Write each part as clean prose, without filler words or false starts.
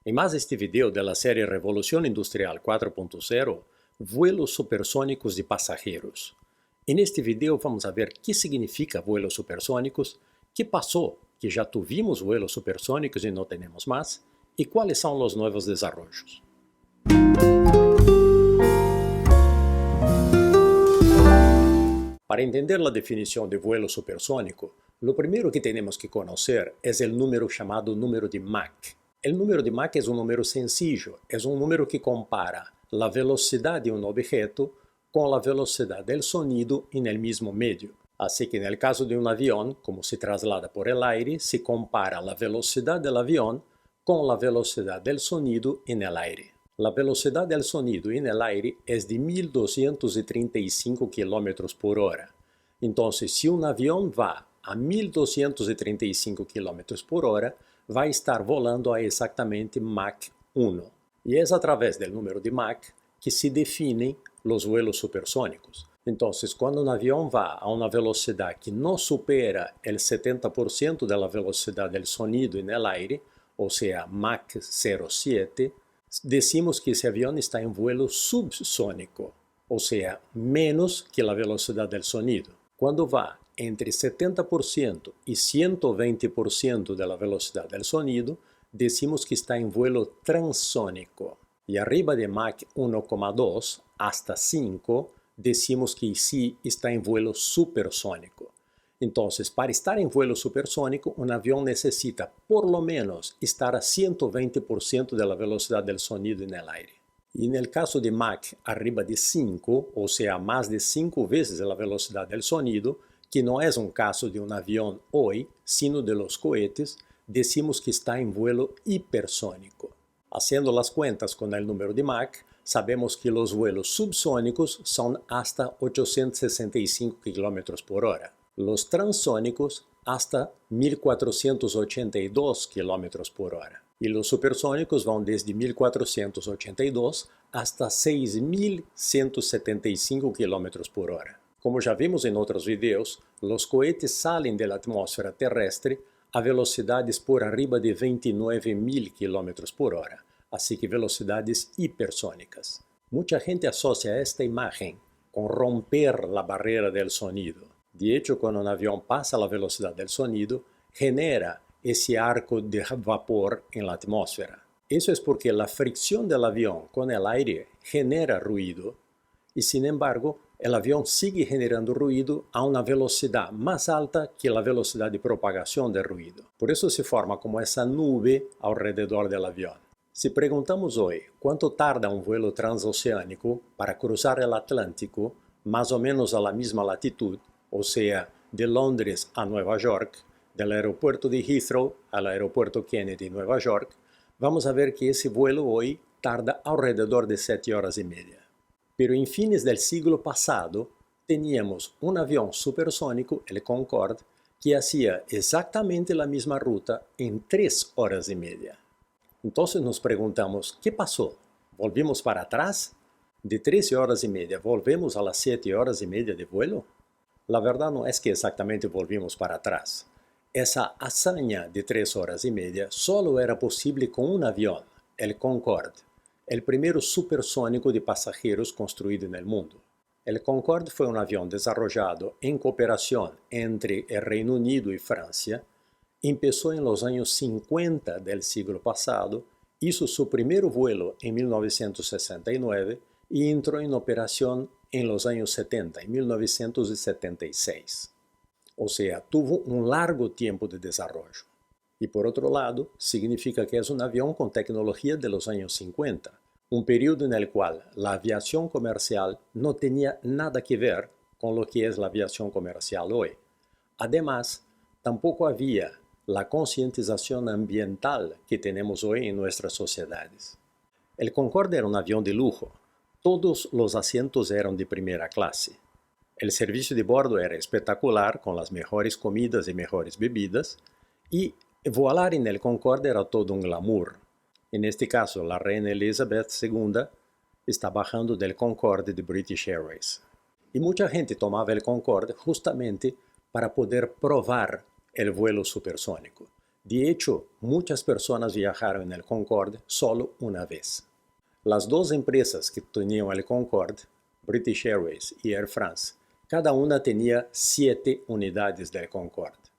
En más este video de la serie Revolución Industrial 4.0, vuelos supersónicos de pasajeros. En este video vamos a ver qué significa vuelos supersónicos, qué pasó que ya tuvimos vuelos supersónicos y no tenemos más, y cuáles son los nuevos desarrollos. Para entender la definición de vuelo supersónico, lo primero que tenemos que conocer es el número llamado número de Mach. El número de Mach es un número sencillo, es un número que compara la velocidad de un objeto con la velocidad del sonido en el mismo medio. Así que en el caso de un avión, como se traslada por el aire, se compara la velocidad del avión con la velocidad del sonido en el aire. La velocidad del sonido en el aire es de 1235 km por hora. Entonces, si un avión va a 1235 km por hora, va a estar volando a exactamente Mach 1. Y es a través del número de Mach que se definen los vuelos supersónicos. Entonces, cuando un avión va a una velocidad que no supera el 70% de la velocidad del sonido en el aire, o sea, Mach 0,7, decimos que ese avión está en vuelo subsónico, o sea, menos que la velocidad del sonido. Cuando va entre 70% y 120% de la velocidad del sonido, decimos que está en vuelo transónico. Y arriba de Mach 1,2 hasta 5, decimos que sí está en vuelo supersónico. Entonces, para estar en vuelo supersónico, un avión necesita por lo menos estar a 120% de la velocidad del sonido en el aire. Y en el caso de Mach arriba de 5, o sea, más de 5 veces la velocidad del sonido, que no es un caso de un avión hoy, sino de los cohetes, decimos que está en vuelo hipersónico. Haciendo las cuentas con el número de Mach, sabemos que los vuelos subsónicos son hasta 865 km por hora. Los transónicos hasta 1482 km por hora. Y los supersónicos van desde 1482 hasta 6175 km por hora. Como ya vimos en otros videos, los cohetes salen de la atmósfera terrestre a velocidades por arriba de 29.000 km por hora, así que velocidades hipersónicas. Mucha gente asocia esta imagen con romper la barrera del sonido. De hecho, cuando un avión pasa la velocidad del sonido, genera ese arco de vapor en la atmósfera. Eso es porque la fricción del avión con el aire genera ruido y, sin embargo, el avión sigue generando ruido a una velocidad más alta que la velocidad de propagación del ruido. Por eso se forma como esa nube alrededor del avión. Si preguntamos hoy cuánto tarda un vuelo transoceánico para cruzar el Atlántico, más o menos a la misma latitud, o sea, de Londres a Nueva York, del aeropuerto de Heathrow al aeropuerto Kennedy en Nueva York, vamos a ver que ese vuelo hoy tarda alrededor de 7 horas y media. Pero en fines del siglo pasado teníamos un avión supersónico, el Concorde, que hacía exactamente la misma ruta en 3 horas y media. Entonces nos preguntamos, ¿qué pasó? ¿Volvimos para atrás? ¿De 13 horas y media volvemos a las 7 horas y media de vuelo? La verdad no es que exactamente volvimos para atrás. Esa hazaña de 3 horas y media solo era posible con un avión, el Concorde, el primero supersónico de pasajeros construido en el mundo. El Concorde fue un avión desarrollado en cooperación entre el Reino Unido y Francia. Empezó en los años 50 del siglo pasado, hizo su primer vuelo en 1969 y entró en operación en los años 70, en 1976. O sea, tuvo un largo tiempo de desarrollo. Y por otro lado, significa que es un avión con tecnología de los años 50, un periodo en el cual la aviación comercial no tenía nada que ver con lo que es la aviación comercial hoy. Además, tampoco había la concientización ambiental que tenemos hoy en nuestras sociedades. El Concorde era un avión de lujo. Todos los asientos eran de primera clase. El servicio de bordo era espectacular, con las mejores comidas y mejores bebidas, y volar en el Concorde era todo un glamour. En este caso, la reina Elizabeth II está bajando del Concorde de British Airways. Y mucha gente tomaba el Concorde justamente para poder probar el vuelo supersónico. De hecho, muchas personas viajaron en el Concorde solo una vez. Las dos empresas que tenían el Concorde, British Airways y Air France, cada una tenía 7 unidades del Concorde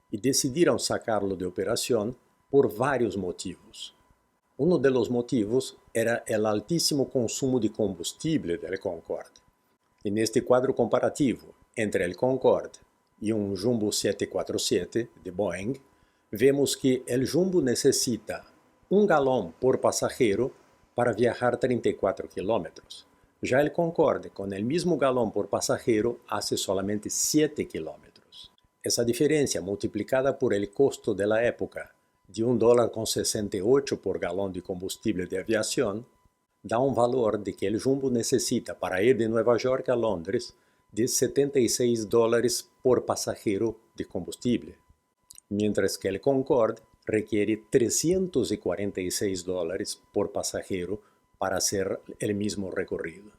y decidieron sacarlo de operación por varios motivos. Uno de los motivos era el altísimo consumo de combustible del Concorde. En este cuadro comparativo entre el Concorde y un Jumbo 747 de Boeing, vemos que el Jumbo necesita 1 galón por pasajero para viajar 34 kilómetros. Ya el Concorde, con el mismo galón por pasajero, hace solamente 7 kilómetros. Esa diferencia multiplicada por el costo de la época, de $1,68 por galón de combustible de aviación, da un valor de que el Jumbo necesita para ir de Nueva York a Londres de $76 por pasajero de combustible, mientras que el Concorde requiere $346 por pasajero para hacer el mismo recorrido.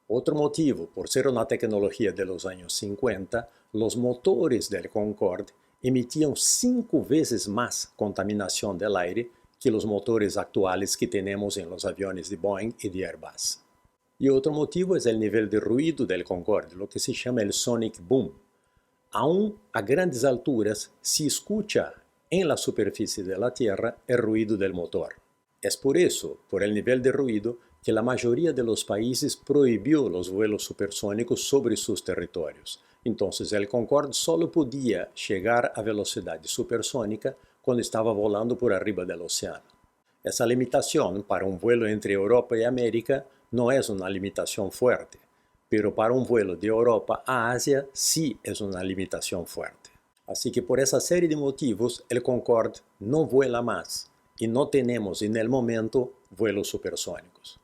Otro motivo, por ser una tecnología de los años 50, los motores del Concorde emitían 5 veces más contaminación del aire que los motores actuales que tenemos en los aviones de Boeing y de Airbus. Y otro motivo es el nivel de ruido del Concorde, lo que se llama el sonic boom. Aún a grandes alturas se escucha en la superficie de la Tierra el ruido del motor. Es por eso, por el nivel de ruido, que la mayoría de los países prohibió los vuelos supersónicos sobre sus territorios. Entonces el Concorde solo podía llegar a velocidad supersónica cuando estaba volando por arriba del océano. Esa limitación para un vuelo entre Europa y América no es una limitación fuerte, pero para un vuelo de Europa a Asia sí es una limitación fuerte. Así que por esa serie de motivos el Concorde no vuela más y no tenemos en el momento vuelos supersónicos.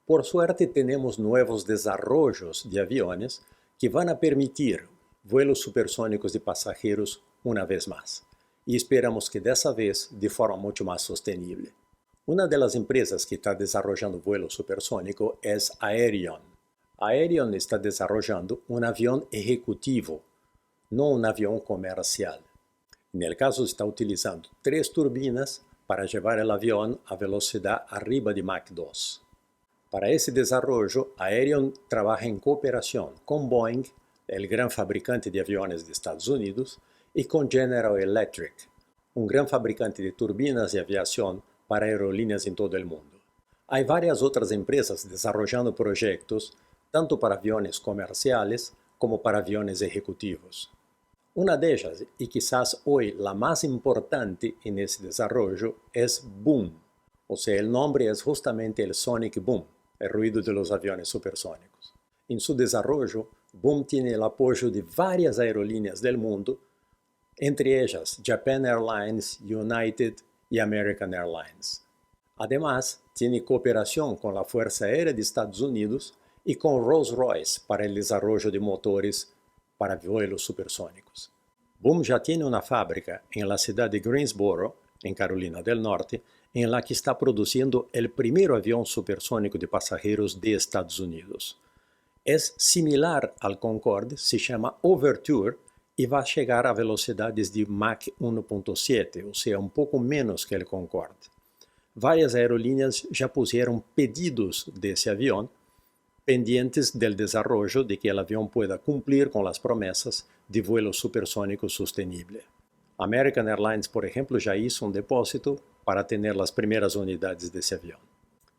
Por suerte tenemos nuevos desarrollos de aviones que van a permitir vuelos supersónicos de pasajeros una vez más, y esperamos que dessa vez de forma mucho más sostenible. Una de las empresas que está desarrollando vuelo supersónico es Aerion. Aerion está desarrollando un avión ejecutivo, no un avión comercial. En el caso está utilizando 3 turbinas para llevar el avión a velocidad arriba de Mach 2. Para ese desarrollo, Aerion trabaja en cooperación con Boeing, el gran fabricante de aviones de Estados Unidos, y con General Electric, un gran fabricante de turbinas de aviación para aerolíneas en todo el mundo. Hay varias otras empresas desarrollando proyectos, tanto para aviones comerciales como para aviones ejecutivos. Una de ellas, y quizás hoy la más importante en ese desarrollo, es Boom. O sea, el nombre es justamente el sonic boom, el ruido de los aviones supersónicos. En su desarrollo, Boom tiene el apoyo de varias aerolíneas del mundo, entre ellas Japan Airlines, United y American Airlines. Además, tiene cooperación con la Fuerza Aérea de Estados Unidos y con Rolls-Royce para el desarrollo de motores para vuelos supersónicos. Boom ya tiene una fábrica en la ciudad de Greensboro, en Carolina del Norte, en la que está produciendo el primer avión supersónico de pasajeros de Estados Unidos. Es similar al Concorde, se llama Overture y va a llegar a velocidades de Mach 1.7, o sea, un poco menos que el Concorde. Varias aerolíneas ya pusieron pedidos de ese avión, pendientes del desarrollo de que el avión pueda cumplir con las promesas de vuelo supersónico sostenible. American Airlines, por ejemplo, ya hizo un depósito para tener las primeras unidades de ese avión.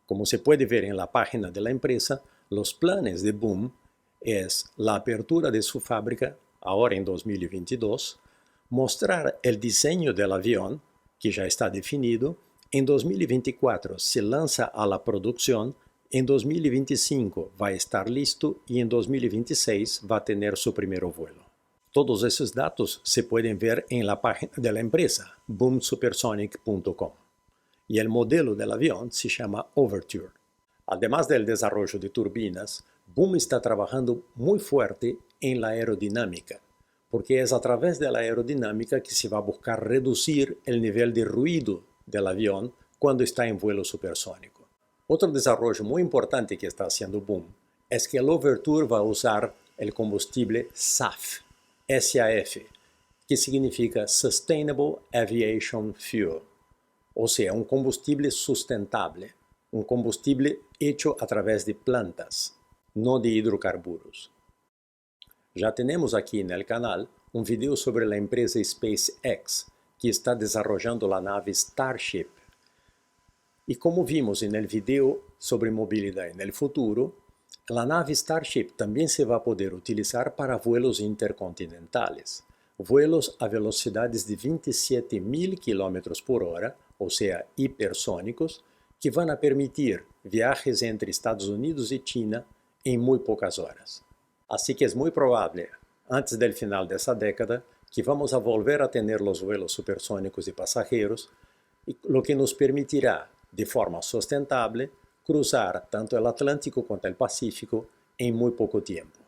Como se puede ver en la página de la empresa, los planes de Boom es la apertura de su fábrica ahora en 2022, mostrar el diseño del avión, que ya está definido, en 2024 se lanza a la producción, en 2025 va a estar listo y en 2026 va a tener su primer vuelo. Todos esos datos se pueden ver en la página de la empresa, boomsupersonic.com. Y el modelo del avión se llama Overture. Además del desarrollo de turbinas, Boom está trabajando muy fuerte en la aerodinámica, porque es a través de la aerodinámica que se va a buscar reducir el nivel de ruido del avión cuando está en vuelo supersónico. Otro desarrollo muy importante que está haciendo Boom es que el Overture va a usar el combustible SAF, que significa Sustainable Aviation Fuel, ou seja, um combustível sustentável, um combustível hecho através de plantas, não de hidrocarburos. Já temos aqui no canal um vídeo sobre a empresa SpaceX, que está desenvolvendo a nave Starship. E como vimos no vídeo sobre mobilidade no futuro, a nave Starship também se vai poder utilizar para vuelos intercontinentais, vuelos a velocidades de 27.000 km por hora, ou seja, hipersônicos, que vão permitir viagens entre Estados Unidos e China em muito poucas horas. Assim que é muito provável, antes do final dessa década, que vamos a volver a ter os vuelos supersônicos de passageiros, o que nos permitirá, de forma sustentável, cruzar tanto o Atlântico quanto o Pacífico em muito pouco tempo.